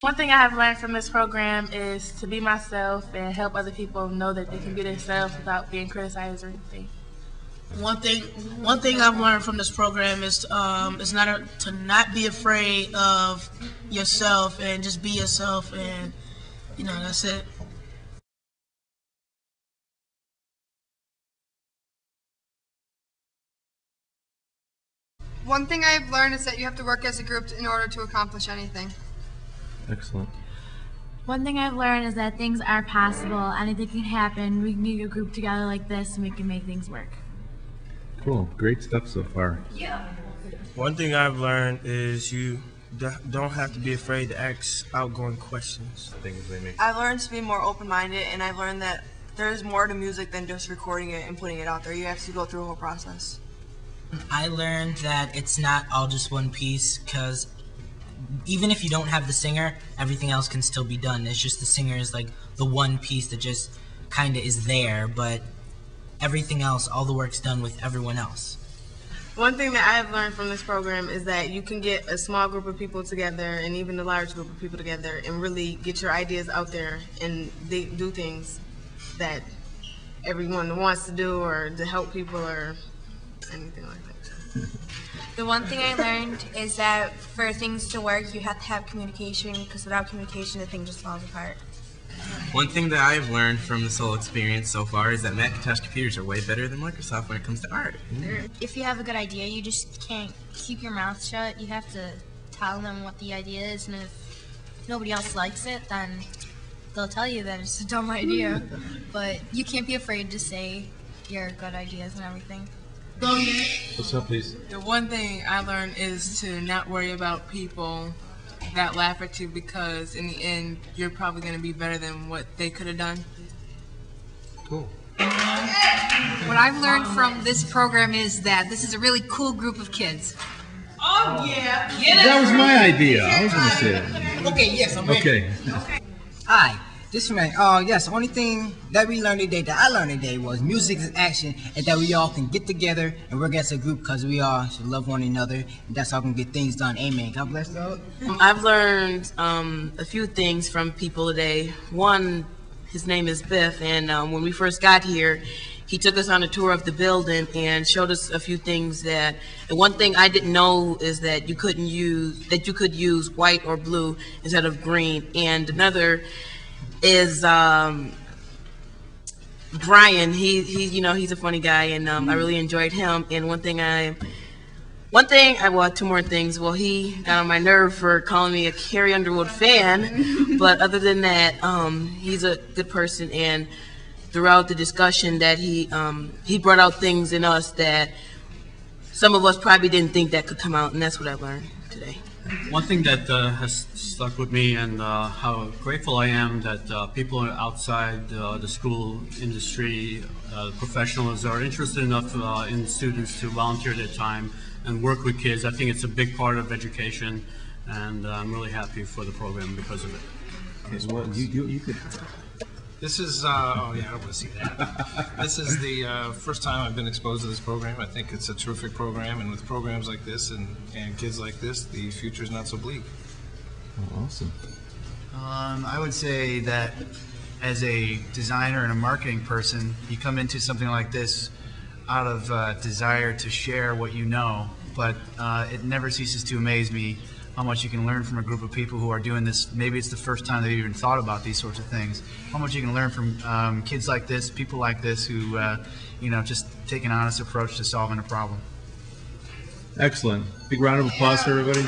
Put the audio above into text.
One thing I have learned from this program is to be myself and help other people know that they can be themselves without being criticized or anything. One thing, one thing I've learned from this program is not to not be afraid of yourself and just be yourself, and that's it. One thing I've learned is that you have to work as a group in order to accomplish anything. Excellent. One thing I've learned is that things are possible. Anything can happen. We can get a group together like this and we can make things work. Cool. Great stuff so far. One thing I've learned is you don't have to be afraid to ask outgoing questions. I've learned to be more open-minded, and I've learned that there's more to music than just recording it and putting it out there. You have to go through a whole process. I learned that it's not all just one piece, because even if you don't have the singer, everything else can still be done. It's just the singer is like the one piece that just kind of is there, but everything else, all the work's done with everyone else. One thing that I have learned from this program is that you can get a small group of people together and even a large group of people together and really get your ideas out there and they do things that everyone wants to do or to help people or anything like that. The one thing I learned is that for things to work, you have to have communication, because without communication, the thing just falls apart. One thing that I've learned from this whole experience so far is that Macintosh computers are way better than Microsoft when it comes to art. If you have a good idea, you just can't keep your mouth shut. You have to tell them what the idea is, and if nobody else likes it, then they'll tell you that it's a dumb idea. But you can't be afraid to say your good ideas and everything. What's up, please? The one thing I learned is to not worry about people that laugh at you, because in the end, you're probably going to be better than what they could have done. Cool. What I've learned from this program is that this is a really cool group of kids. Oh, yeah. That was my idea. I was going to say that. Okay, yes, I'm ready. Okay. Hi, this is man. Yes, the only thing that we learned today, that I learned today, was music is action, and that we all can get together and work as a group, because we all should love one another, and that's how we can get things done. Amen. God bless you. I've learned a few things from people today. One, his name is Biff, and when we first got here, he took us on a tour of the building and showed us a few things and one thing I didn't know is that you could use white or blue instead of green. And another is Brian. He's a funny guy, and I really enjoyed him. And two more things. Well, he got on my nerve for calling me a Carrie Underwood fan, but other than that, he's a good person. And throughout the discussion, that he brought out things in us that some of us probably didn't think that could come out, and that's what I learned today. One thing that has stuck with me, and how grateful I am that people outside the school industry, professionals, are interested enough in students to volunteer their time and work with kids. I think it's a big part of education, and I'm really happy for the program because of it. Okay, well, you could. This is, oh yeah, I don't want to see that. This is the first time I've been exposed to this program. I think it's a terrific program, and with programs like this and kids like this, the future is not so bleak. Oh, awesome. I would say that as a designer and a marketing person, you come into something like this out of desire to share what you know, but it never ceases to amaze me how much you can learn from a group of people who are doing this. Maybe it's the first time they've even thought about these sorts of things. How much you can learn from kids like this, people like this who, just take an honest approach to solving a problem. Excellent. Big round of applause for everybody.